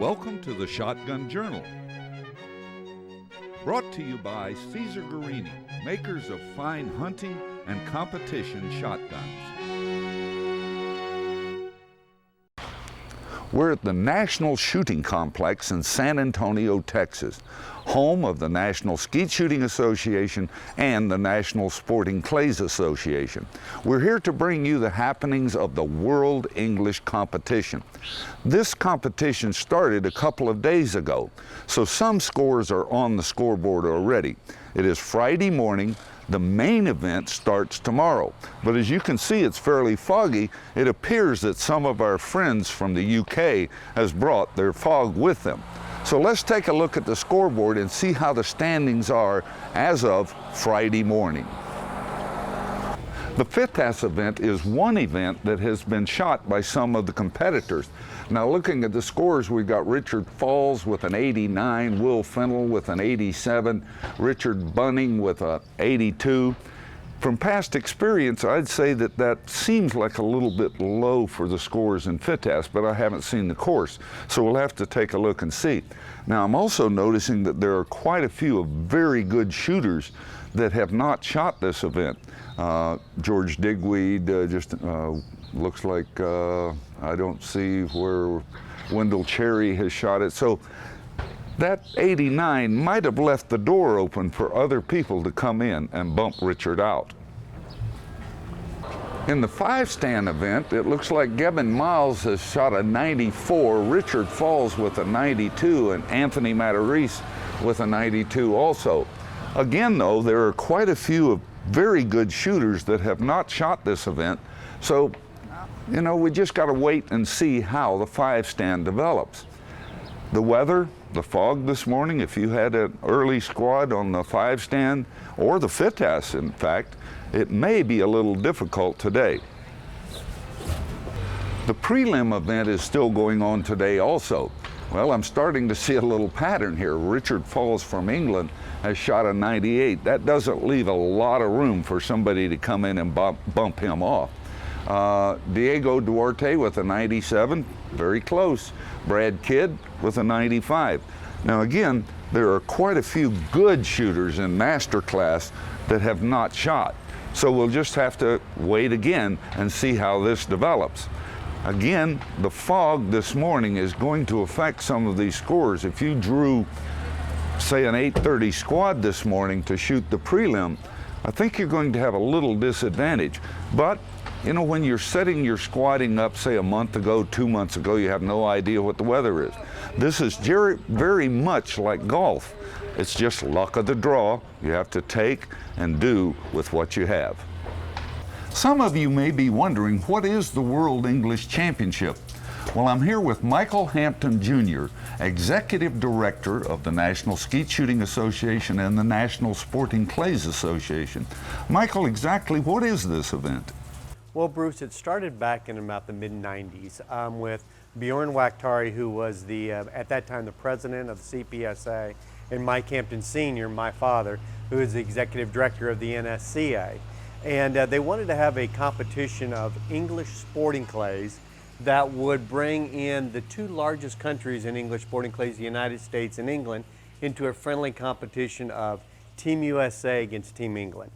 Welcome to the Shotgun Journal. Brought to you by Cesar Guerini, makers of fine hunting and competition shotguns. We're at the National Shooting Complex in San Antonio, Texas, home of the National Skeet Shooting Association and the National Sporting Clays Association. We're here to bring you the happenings of the World English Competition. This competition started a couple of days ago, so some scores are on the scoreboard already. It is Friday morning. The main event starts tomorrow, but as you can see, it's fairly foggy. It appears that some of our friends from the UK has brought their fog with them. So let's take a look at the scoreboard and see how the standings are as of Friday morning. The FITAS event is one event that has been shot by some of the competitors. Now, looking at the scores, we've got Richard Falls with an 89, Will Fennell with an 87, Richard Bunning with an 82. From past experience, I'd say that that seems like a little bit low for the scores in FITAS, but I haven't seen the course, so we'll have to take a look and see. Now, I'm also noticing that there are quite a few of very good shooters that have not shot this event. George Digweed just looks like I don't see where Wendell Cherry has shot it. So that 89 might have left the door open for other people to come in and bump Richard out. In the 5-stand event, it looks like Gavin Miles has shot a 94, Richard Falls with a 92, and Anthony Matarese with a 92 also. Again, though, there are quite a few of very good shooters that have not shot this event, so you know, we just got to wait and see how the 5-stand develops. The weather, the fog this morning, if you had an early squad on the 5-stand, or the FITAS in fact, it may be a little difficult today. The prelim event is still going on today also. Well, I'm starting to see a little pattern here. Richard Falls from England has shot a 98. That doesn't leave a lot of room for somebody to come in and bump him off. Diego Duarte with a 97, very close. Brad Kidd with a 95. Now again, there are quite a few good shooters in master class that have not shot. So we'll just have to wait again and see how this develops. Again, the fog this morning is going to affect some of these scores. If you drew, say, an 830 squad this morning to shoot the prelim, I think you're going to have a little disadvantage. But you know, when you're setting your squatting up, say a month ago, 2 months ago, you have no idea what the weather is. This is very much like golf. It's just luck of the draw. You have to take and do with what you have. Some of you may be wondering, what is the World English Championship? Well, I'm here with Michael Hampton Jr., Executive Director of the National Skeet Shooting Association and the National Sporting Clays Association. Michael, exactly what is this event? Well, Bruce, it started back in about the mid-90s with Bjorn Wachtari, who was at that time the president of the CPSA, and Mike Hampton Sr., my father, who is the executive director of the NSCA. And they wanted to have a competition of English sporting clays that would bring in the two largest countries in English sporting clays, the United States and England, into a friendly competition of Team USA against Team England.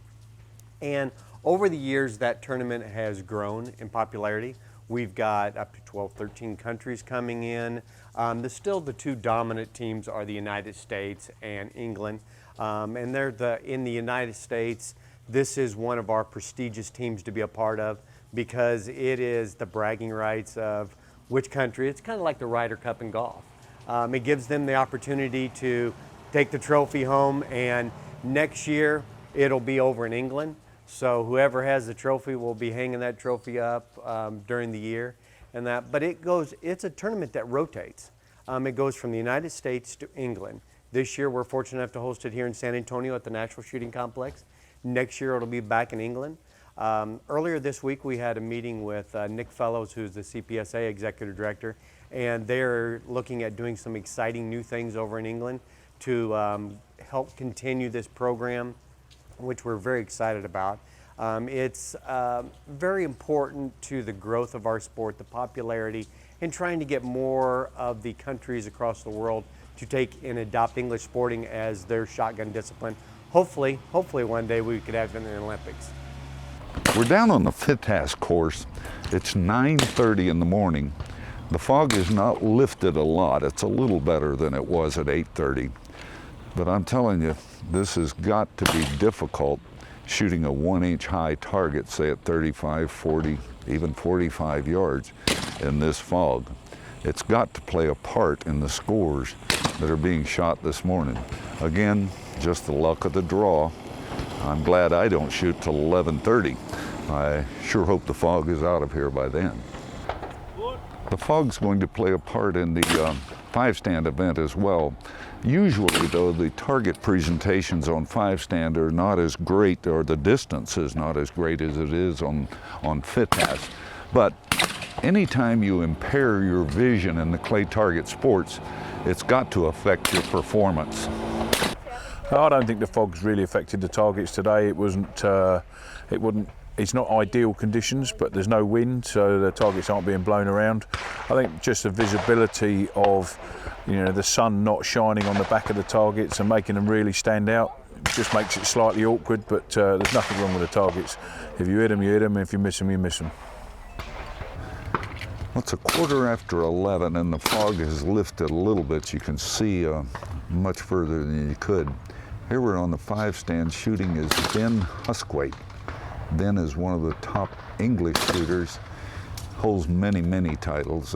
And over the years, that tournament has grown in popularity. We've got up to 12, 13 countries coming in. Still the two dominant teams are the United States and England. And they're in the United States, this is one of our prestigious teams to be a part of because it is the bragging rights of which country. It's kind of like the Ryder Cup in golf. It gives them the opportunity to take the trophy home, and next year it'll be over in England. So whoever has the trophy will be hanging that trophy up during the year, but it's a tournament that rotates. It goes from the United States to England. This year we're fortunate enough to host it here in San Antonio at the National Shooting Complex. Next year it'll be back in England. Earlier this week we had a meeting with Nick Fellows, who's the CPSA Executive Director, and they're looking at doing some exciting new things over in England to help continue this program, which we're very excited about. It's very important to the growth of our sport, the popularity, and trying to get more of the countries across the world to take and adopt English sporting as their shotgun discipline. Hopefully one day we could have it in the Olympics. We're down on the FITAS course. It's 9:30 in the morning. The fog is not lifted a lot. It's a little better than it was at 8:30. But I'm telling you, this has got to be difficult shooting a 1-inch high target, say at 35, 40, even 45 yards in this fog. It's got to play a part in the scores that are being shot this morning. Again, just the luck of the draw. I'm glad I don't shoot till 11:30. I sure hope the fog is out of here by then. The fog's going to play a part in the 5-stand event as well. Usually, though, the target presentations on 5-stand are not as great, or the distance is not as great as it is on FITAS. But anytime you impair your vision in the clay target sports, it's got to affect your performance. I don't think the fog's really affected the targets today. It's not ideal conditions, but there's no wind, so the targets aren't being blown around. I think just the visibility of, the sun not shining on the back of the targets and making them really stand out just makes it slightly awkward, but there's nothing wrong with the targets. If you hit them, you hit them. If you miss them, you miss them. Well, it's 11:15 and the fog has lifted a little bit. You can see much further than you could. Here we're on the 5-stand. Shooting is Ben Husthwaite. Ben is one of the top English shooters, holds many, many titles.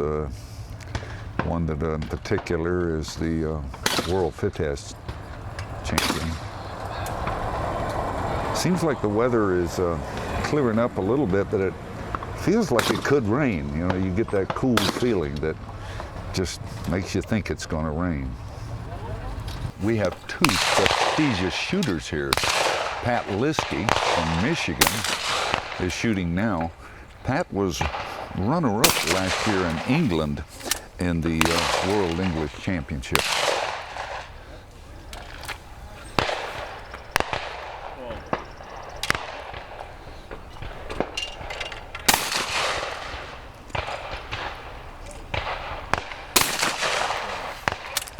One that in particular is the World FITAS champion. Seems like the weather is clearing up a little bit, but it feels like it could rain. You get that cool feeling that just makes you think it's going to rain. We have two prestigious shooters here. Pat Liskey from Michigan is shooting now. Pat was runner-up last year in England in the World English Championship.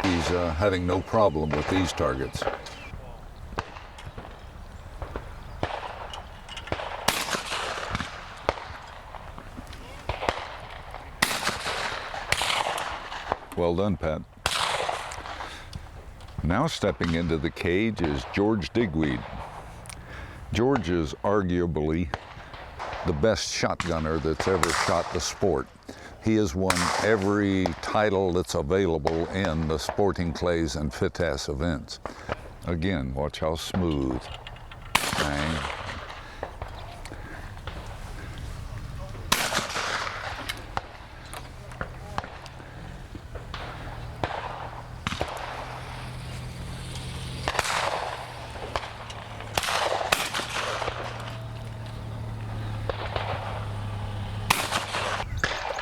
He's having no problem with these targets. Well done, Pat. Now stepping into the cage is George Digweed. George is arguably the best shotgunner that's ever shot the sport. He has won every title that's available in the sporting clays and FITAS events. Again, watch how smooth. Bang.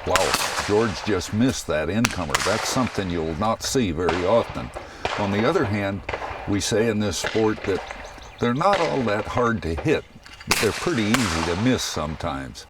Wow, George just missed that incomer. That's something you'll not see very often. On the other hand, we say in this sport that they're not all that hard to hit, but they're pretty easy to miss sometimes.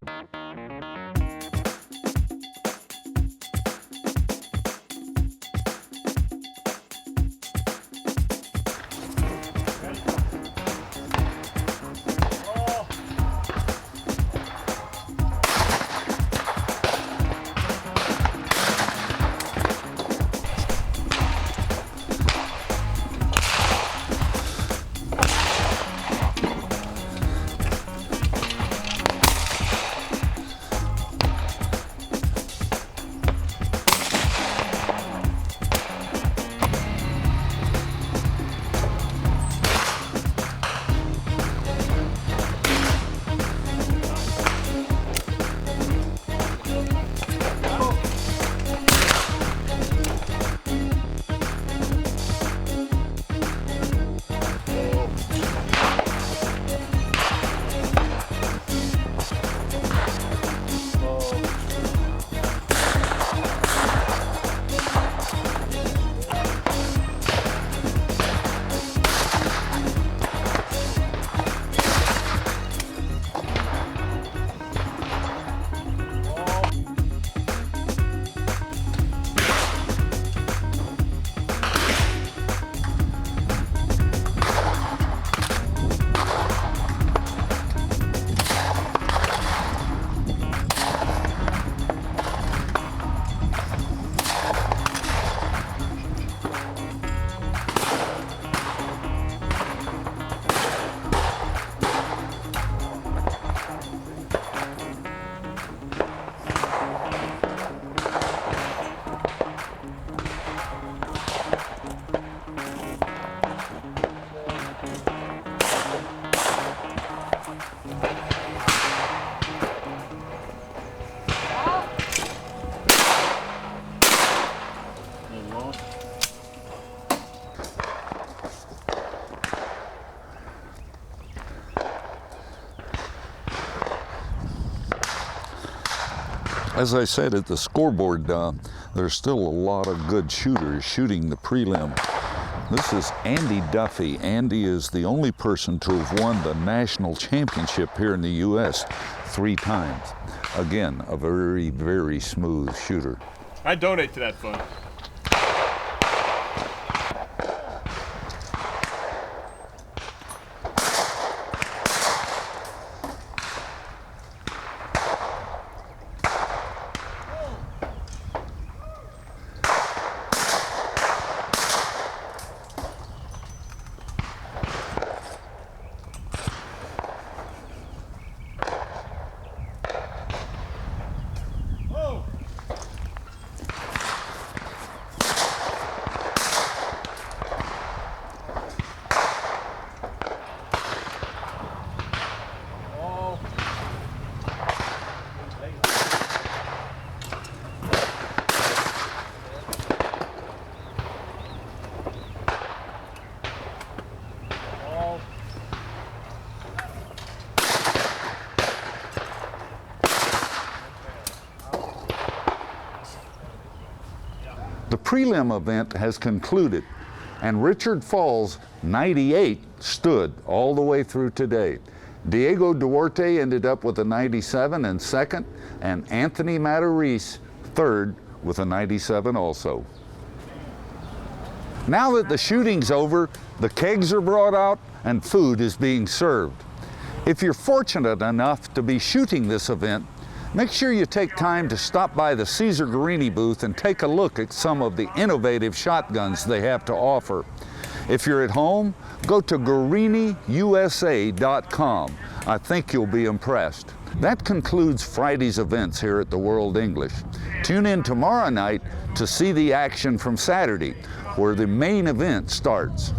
As I said at the scoreboard, there's still a lot of good shooters shooting the prelim. This is Andy Duffy. Andy is the only person to have won the national championship here in the U.S. 3 times. Again, a very, very smooth shooter. I donate to that fund. The prelim event has concluded, and Richard Falls, 98, stood all the way through today. Diego Duarte ended up with a 97 in second, and Anthony Matarese third with a 97 also. Now that the shooting's over, the kegs are brought out and food is being served. If you're fortunate enough to be shooting this event, make sure you take time to stop by the Cesar Guerrini booth and take a look at some of the innovative shotguns they have to offer. If you're at home, go to GueriniUSA.com. I think you'll be impressed. That concludes Friday's events here at the World English. Tune in tomorrow night to see the action from Saturday, where the main event starts.